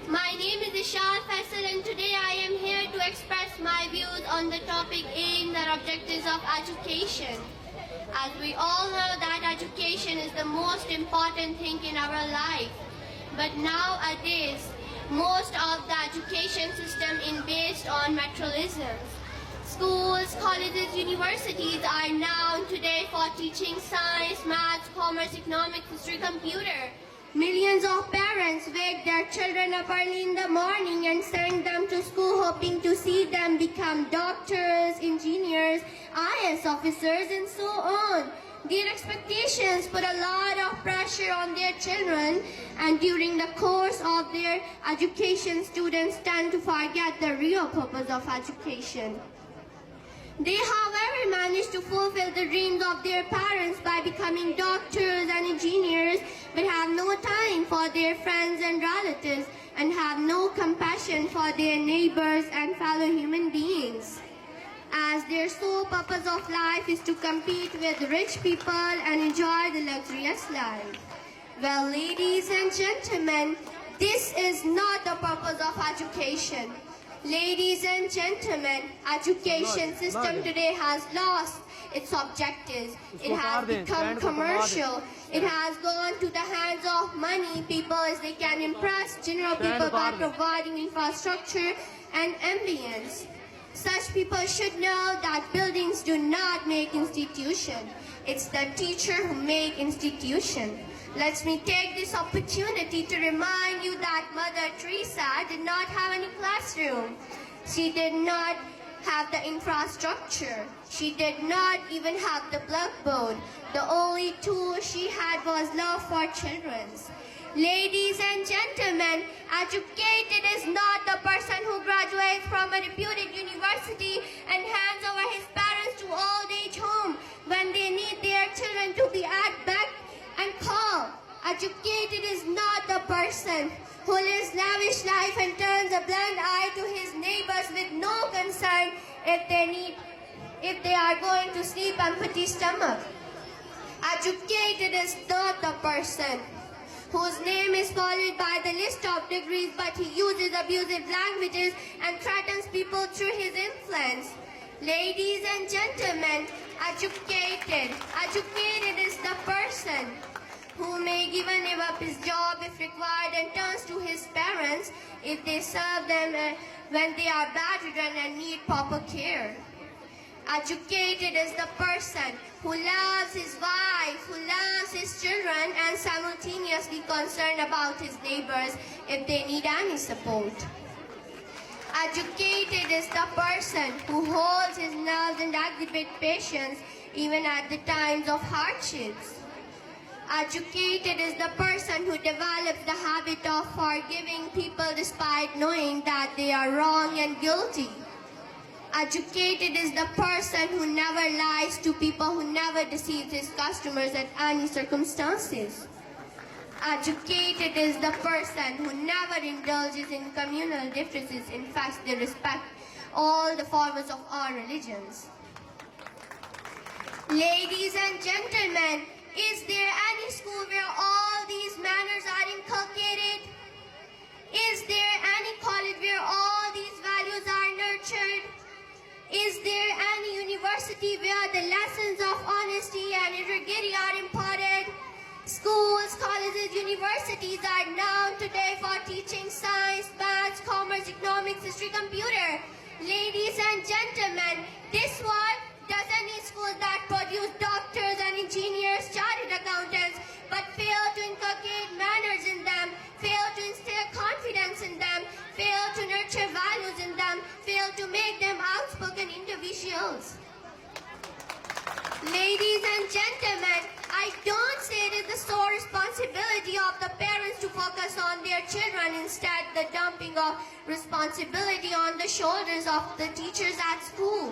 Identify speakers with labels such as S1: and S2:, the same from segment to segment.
S1: My name is Ishal Faisal and today I am here to express my views on the topic aims and objectives of education. As we all know that education is the most important thing in our life. But nowadays, most of the education system is based on materialism. Schools, colleges, universities are known today for teaching science, maths, commerce, economics, history, computer. Millions of parents wake their children up early in the morning and send them to school hoping to see them become doctors, engineers, IAS officers and so on. Their expectations put a lot of pressure on their children, and during the course of their education, students tend to forget the real purpose of education. They, however, manage to fulfill the dreams of their parents by becoming doctors and engineers, but have no time for their friends and relatives and have no compassion for their neighbors and fellow human beings. As their sole purpose of life is to compete with rich people and enjoy the luxurious life. Well, ladies and gentlemen, this is not the purpose of education. Ladies and gentlemen, education system today has lost its objectives. It has become commercial. It has gone to the hands of money people as they can impress general people by providing infrastructure and ambience. Such people should know that buildings do not make institution. It's the teacher who make institution. Let me take this opportunity to remind you that Mother Teresa did not have any classroom. She did not have the infrastructure. She did not even have the blackboard. The only tool she had was love for children. Ladies and gentlemen, educated is not the person who graduates from a reputed university and hands over his parents to old age home when they need their children to be at back and call. Educated is not the person who lives lavish life and turns a blind eye to his neighbors with no concern if they are going to sleep empty stomach. Educated is not the person whose name is followed by the list of degrees, but he uses abusive languages and threatens people through his influence. Ladies and gentlemen, educated is the person who may even give up his job if required and turns to his parents if they serve them when they are bedridden and need proper care. Educated is the person who loves his wife, who loves his children and simultaneously concerned about his neighbors if they need any support. Educated is the person who holds his nerves and exhibits patience even at the times of hardships. Educated is the person who develops the habit of forgiving people despite knowing that they are wrong and guilty. Educated is the person who never lies to people, who never deceives his customers at any circumstances. Educated is the person who never indulges in communal differences. In fact, they respect all the forms of all religions. Ladies and gentlemen, is there any school where all these manners are inculcated? Is there any college where all these values are nurtured? Is there any university where the lessons of honesty and integrity are imparted? Schools, colleges, universities are known today for teaching science, maths, commerce, economics, history, computer. Ladies and gentlemen, this world doesn't need schools that produce doctors and engineers, chartered accountants, but fail to inculcate manners in them, fail to instill confidence in them, fail to nurture values in them, fail to make them outspoken individuals. Ladies and gentlemen, I don't say it is the sole responsibility of the parents to focus on their children. Instead, the dumping of responsibility on the shoulders of the teachers at school.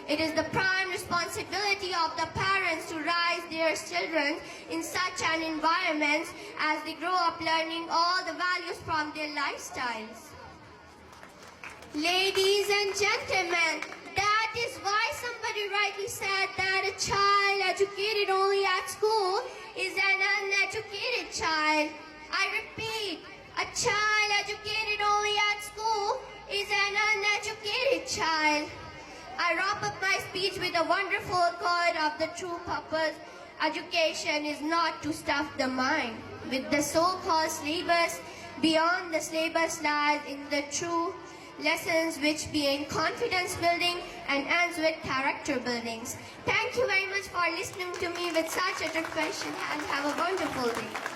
S1: It is the prime responsibility of the parents to raise their children in such an environment as they grow up learning all the values from their lifestyles. Ladies and gentlemen, that is why somebody rightly said that a child educated only at school is an uneducated child. I repeat, a child educated I wrap up my speech with a wonderful quote of the true purpose. Education is not to stuff the mind with the so-called syllabus. Beyond the syllabus lies in the true lessons which begin confidence building and ends with character buildings. Thank you very much for listening to me with such a good question, and have a wonderful day.